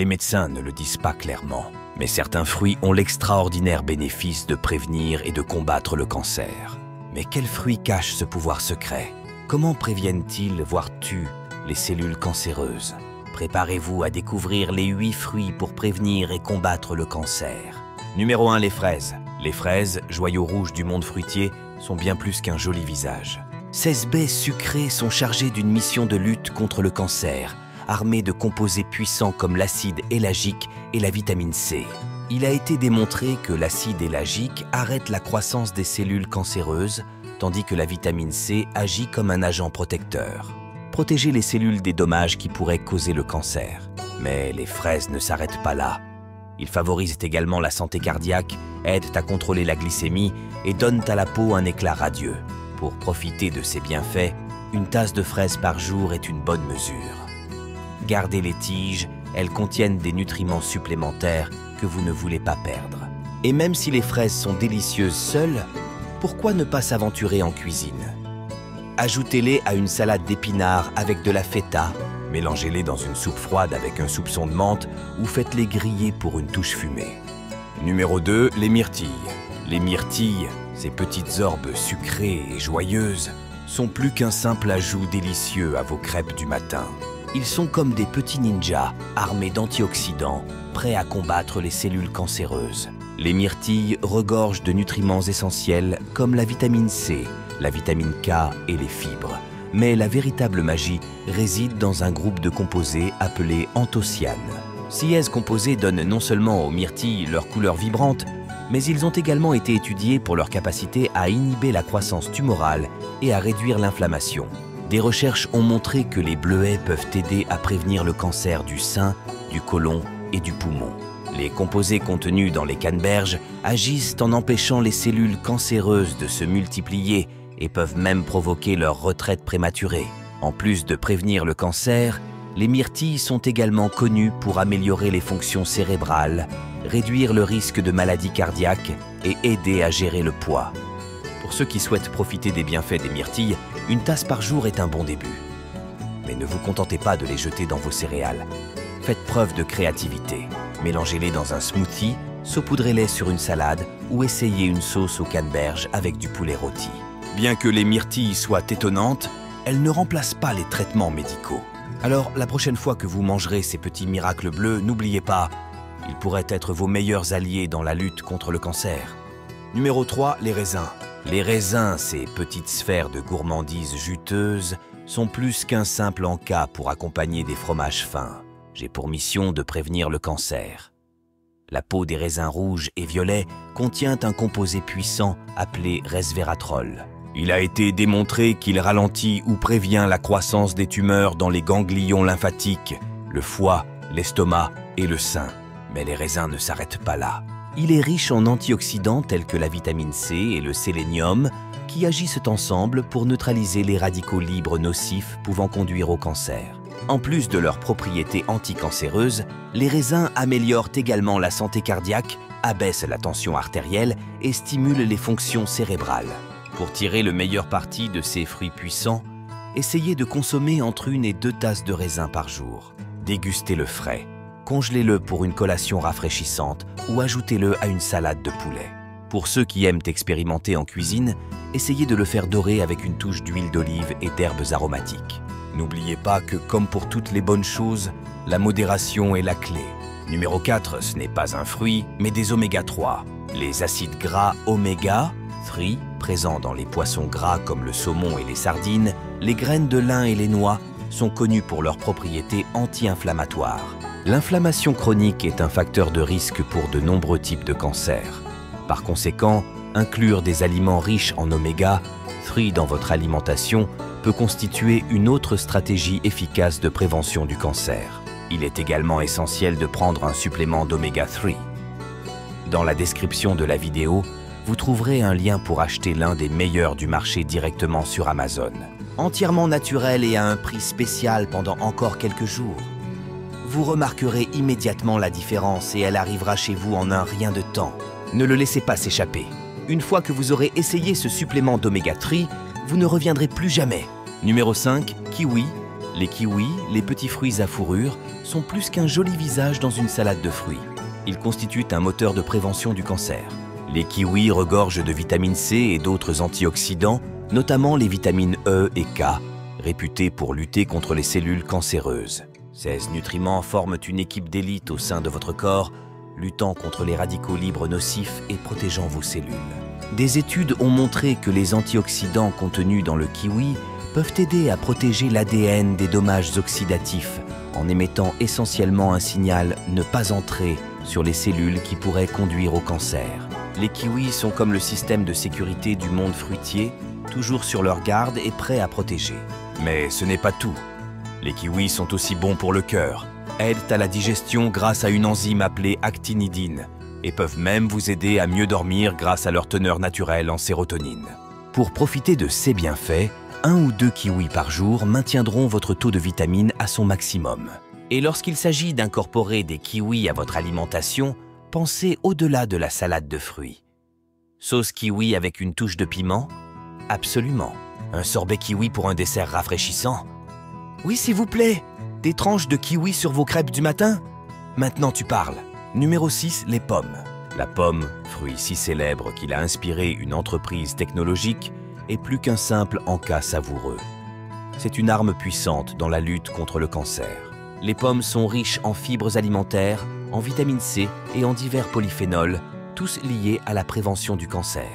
Les médecins ne le disent pas clairement, mais certains fruits ont l'extraordinaire bénéfice de prévenir et de combattre le cancer. Mais quels fruits cachent ce pouvoir secret? Comment préviennent-ils, voire tuent, les cellules cancéreuses? Préparez-vous à découvrir les 8 fruits pour prévenir et combattre le cancer. Numéro 1, les fraises. Les fraises, joyau rouge du monde fruitier, sont bien plus qu'un joli visage. 16 baies sucrées sont chargées d'une mission de lutte contre le cancer, armées de composés puissants comme l'acide éllagique et la vitamine C. Il a été démontré que l'acide éllagique arrête la croissance des cellules cancéreuses, tandis que la vitamine C agit comme un agent protecteur. Protéger les cellules des dommages qui pourraient causer le cancer. Mais les fraises ne s'arrêtent pas là. Ils favorisent également la santé cardiaque, aident à contrôler la glycémie et donnent à la peau un éclat radieux. Pour profiter de ces bienfaits, une tasse de fraises par jour est une bonne mesure. Gardez les tiges, elles contiennent des nutriments supplémentaires que vous ne voulez pas perdre. Et même si les fraises sont délicieuses seules, pourquoi ne pas s'aventurer en cuisine? Ajoutez-les à une salade d'épinards avec de la feta, mélangez-les dans une soupe froide avec un soupçon de menthe ou faites-les griller pour une touche fumée. Numéro 2, les myrtilles. Les myrtilles, ces petites orbes sucrées et joyeuses, sont plus qu'un simple ajout délicieux à vos crêpes du matin. Ils sont comme des petits ninjas, armés d'antioxydants, prêts à combattre les cellules cancéreuses. Les myrtilles regorgent de nutriments essentiels comme la vitamine C, la vitamine K et les fibres. Mais la véritable magie réside dans un groupe de composés appelé anthocyanes. Ces composés donnent non seulement aux myrtilles leur couleur vibrante, mais ils ont également été étudiés pour leur capacité à inhiber la croissance tumorale et à réduire l'inflammation. Des recherches ont montré que les bleuets peuvent aider à prévenir le cancer du sein, du côlon et du poumon. Les composés contenus dans les canneberges agissent en empêchant les cellules cancéreuses de se multiplier et peuvent même provoquer leur retraite prématurée. En plus de prévenir le cancer, les myrtilles sont également connues pour améliorer les fonctions cérébrales, réduire le risque de maladies cardiaques et aider à gérer le poids. Pour ceux qui souhaitent profiter des bienfaits des myrtilles, une tasse par jour est un bon début. Mais ne vous contentez pas de les jeter dans vos céréales. Faites preuve de créativité. Mélangez-les dans un smoothie, saupoudrez-les sur une salade ou essayez une sauce aux canneberges avec du poulet rôti. Bien que les myrtilles soient étonnantes, elles ne remplacent pas les traitements médicaux. Alors, la prochaine fois que vous mangerez ces petits miracles bleus, n'oubliez pas, ils pourraient être vos meilleurs alliés dans la lutte contre le cancer. Numéro 3, les raisins. Les raisins, ces petites sphères de gourmandises juteuses, sont plus qu'un simple encas pour accompagner des fromages fins. J'ai pour mission de prévenir le cancer. La peau des raisins rouges et violets contient un composé puissant appelé resveratrol. Il a été démontré qu'il ralentit ou prévient la croissance des tumeurs dans les ganglions lymphatiques, le foie, l'estomac et le sein. Mais les raisins ne s'arrêtent pas là. Il est riche en antioxydants tels que la vitamine C et le sélénium qui agissent ensemble pour neutraliser les radicaux libres nocifs pouvant conduire au cancer. En plus de leurs propriétés anticancéreuses, les raisins améliorent également la santé cardiaque, abaissent la tension artérielle et stimulent les fonctions cérébrales. Pour tirer le meilleur parti de ces fruits puissants, essayez de consommer entre 1 et 2 tasses de raisin par jour. Dégustez-le frais, congelez-le pour une collation rafraîchissante ou ajoutez-le à une salade de poulet. Pour ceux qui aiment expérimenter en cuisine, essayez de le faire dorer avec une touche d'huile d'olive et d'herbes aromatiques. N'oubliez pas que, comme pour toutes les bonnes choses, la modération est la clé. Numéro 4, ce n'est pas un fruit, mais des oméga 3. Les acides gras oméga 3, présents dans les poissons gras comme le saumon et les sardines, les graines de lin et les noix, sont connus pour leurs propriétés anti-inflammatoires. L'inflammation chronique est un facteur de risque pour de nombreux types de cancers. Par conséquent, inclure des aliments riches en oméga 3 dans votre alimentation peut constituer une autre stratégie efficace de prévention du cancer. Il est également essentiel de prendre un supplément d'oméga 3. Dans la description de la vidéo, vous trouverez un lien pour acheter l'un des meilleurs du marché directement sur Amazon. Entièrement naturel et à un prix spécial pendant encore quelques jours. Vous remarquerez immédiatement la différence et elle arrivera chez vous en un rien de temps. Ne le laissez pas s'échapper. Une fois que vous aurez essayé ce supplément d'oméga 3, vous ne reviendrez plus jamais. Numéro 5, kiwi. Les kiwis, les petits fruits à fourrure, sont plus qu'un joli visage dans une salade de fruits. Ils constituent un moteur de prévention du cancer. Les kiwis regorgent de vitamine C et d'autres antioxydants, notamment les vitamines E et K, réputées pour lutter contre les cellules cancéreuses. Ces nutriments forment une équipe d'élite au sein de votre corps, luttant contre les radicaux libres nocifs et protégeant vos cellules. Des études ont montré que les antioxydants contenus dans le kiwi peuvent aider à protéger l'ADN des dommages oxydatifs en émettant essentiellement un signal « ne pas entrer » sur les cellules qui pourraient conduire au cancer. Les kiwis sont comme le système de sécurité du monde fruitier, toujours sur leur garde et prêts à protéger. Mais ce n'est pas tout. Les kiwis sont aussi bons pour le cœur, aident à la digestion grâce à une enzyme appelée actinidine et peuvent même vous aider à mieux dormir grâce à leur teneur naturelle en sérotonine. Pour profiter de ces bienfaits, 1 ou 2 kiwis par jour maintiendront votre taux de vitamine à son maximum. Et lorsqu'il s'agit d'incorporer des kiwis à votre alimentation, pensez au-delà de la salade de fruits. Sauce kiwi avec une touche de piment? Absolument. Un sorbet kiwi pour un dessert rafraîchissant? Oui, s'il vous plaît. Des tranches de kiwi sur vos crêpes du matin? Maintenant tu parles. Numéro 6, les pommes. La pomme, fruit si célèbre qu'il a inspiré une entreprise technologique, est plus qu'un simple encas savoureux. C'est une arme puissante dans la lutte contre le cancer. Les pommes sont riches en fibres alimentaires, en vitamine C et en divers polyphénols, tous liés à la prévention du cancer.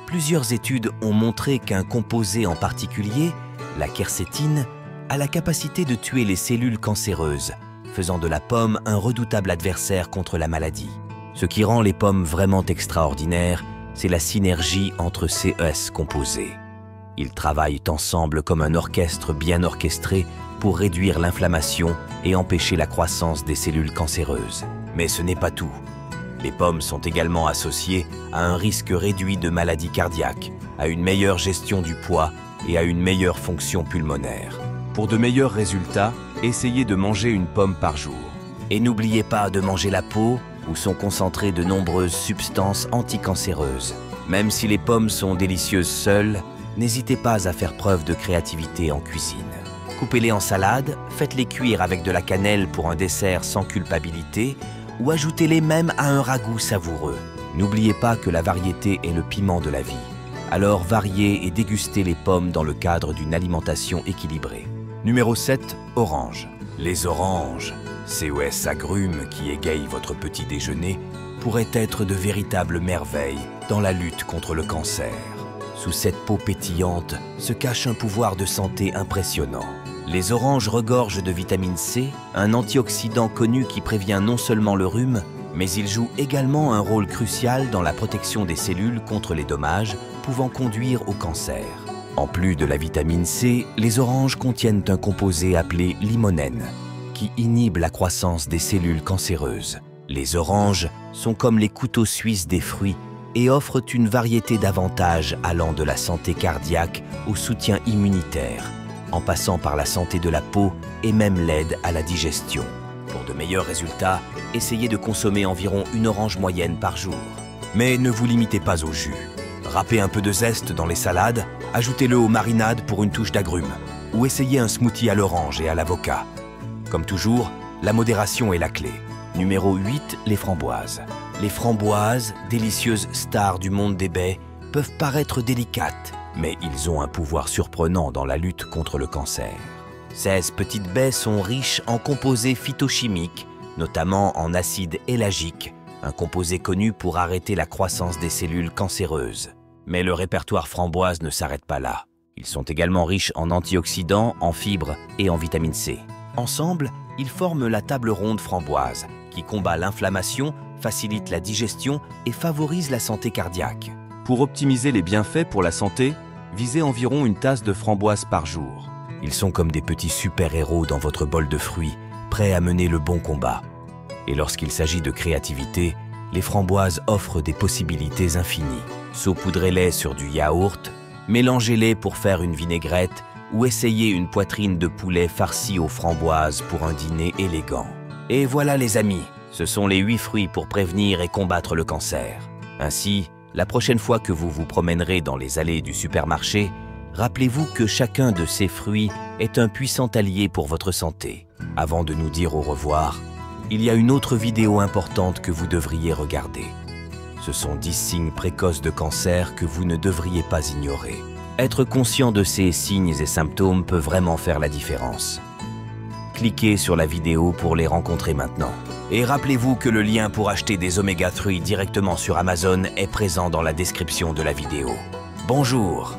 Plusieurs études ont montré qu'un composé en particulier, la quercétine, a la capacité de tuer les cellules cancéreuses, faisant de la pomme un redoutable adversaire contre la maladie. Ce qui rend les pommes vraiment extraordinaires, c'est la synergie entre ces composés. Ils travaillent ensemble comme un orchestre bien orchestré pour réduire l'inflammation et empêcher la croissance des cellules cancéreuses. Mais ce n'est pas tout. Les pommes sont également associées à un risque réduit de maladies cardiaques, à une meilleure gestion du poids et à une meilleure fonction pulmonaire. Pour de meilleurs résultats, essayez de manger une pomme par jour. Et n'oubliez pas de manger la peau, où sont concentrées de nombreuses substances anticancéreuses. Même si les pommes sont délicieuses seules, n'hésitez pas à faire preuve de créativité en cuisine. Coupez-les en salade, faites-les cuire avec de la cannelle pour un dessert sans culpabilité, ou ajoutez-les même à un ragoût savoureux. N'oubliez pas que la variété est le piment de la vie. Alors variez et dégustez les pommes dans le cadre d'une alimentation équilibrée. Numéro 7, orange. Les oranges, ces agrumes qui égayent votre petit déjeuner, pourraient être de véritables merveilles dans la lutte contre le cancer. Sous cette peau pétillante se cache un pouvoir de santé impressionnant. Les oranges regorgent de vitamine C, un antioxydant connu qui prévient non seulement le rhume, mais il joue également un rôle crucial dans la protection des cellules contre les dommages pouvant conduire au cancer. En plus de la vitamine C, les oranges contiennent un composé appelé limonène, qui inhibe la croissance des cellules cancéreuses. Les oranges sont comme les couteaux suisses des fruits et offrent une variété d'avantages allant de la santé cardiaque au soutien immunitaire, en passant par la santé de la peau et même l'aide à la digestion. Pour de meilleurs résultats, essayez de consommer environ une orange moyenne par jour. Mais ne vous limitez pas au jus. Râpez un peu de zeste dans les salades, ajoutez-le aux marinades pour une touche d'agrumes, ou essayez un smoothie à l'orange et à l'avocat. Comme toujours, la modération est la clé. Numéro 8, les framboises. Les framboises, délicieuses stars du monde des baies, peuvent paraître délicates, mais ils ont un pouvoir surprenant dans la lutte contre le cancer. Ces petites baies sont riches en composés phytochimiques, notamment en acide élagique, un composé connu pour arrêter la croissance des cellules cancéreuses. Mais le répertoire framboise ne s'arrête pas là. Ils sont également riches en antioxydants, en fibres et en vitamine C. Ensemble, ils forment la table ronde framboise, qui combat l'inflammation, facilite la digestion et favorise la santé cardiaque. Pour optimiser les bienfaits pour la santé, visez environ une tasse de framboise par jour. Ils sont comme des petits super-héros dans votre bol de fruits, prêts à mener le bon combat. Et lorsqu'il s'agit de créativité, les framboises offrent des possibilités infinies. Saupoudrez-les sur du yaourt, mélangez-les pour faire une vinaigrette ou essayez une poitrine de poulet farcie aux framboises pour un dîner élégant. Et voilà les amis, ce sont les 8 fruits pour prévenir et combattre le cancer. Ainsi, la prochaine fois que vous vous promènerez dans les allées du supermarché, Rappelez-vous que chacun de ces fruits est un puissant allié pour votre santé. Avant de nous dire au revoir, il y a une autre vidéo importante que vous devriez regarder. Ce sont 10 signes précoces de cancer que vous ne devriez pas ignorer. Être conscient de ces signes et symptômes peut vraiment faire la différence. Cliquez sur la vidéo pour les rencontrer maintenant. Et rappelez-vous que le lien pour acheter des Oméga 3 directement sur Amazon est présent dans la description de la vidéo. Bonjour!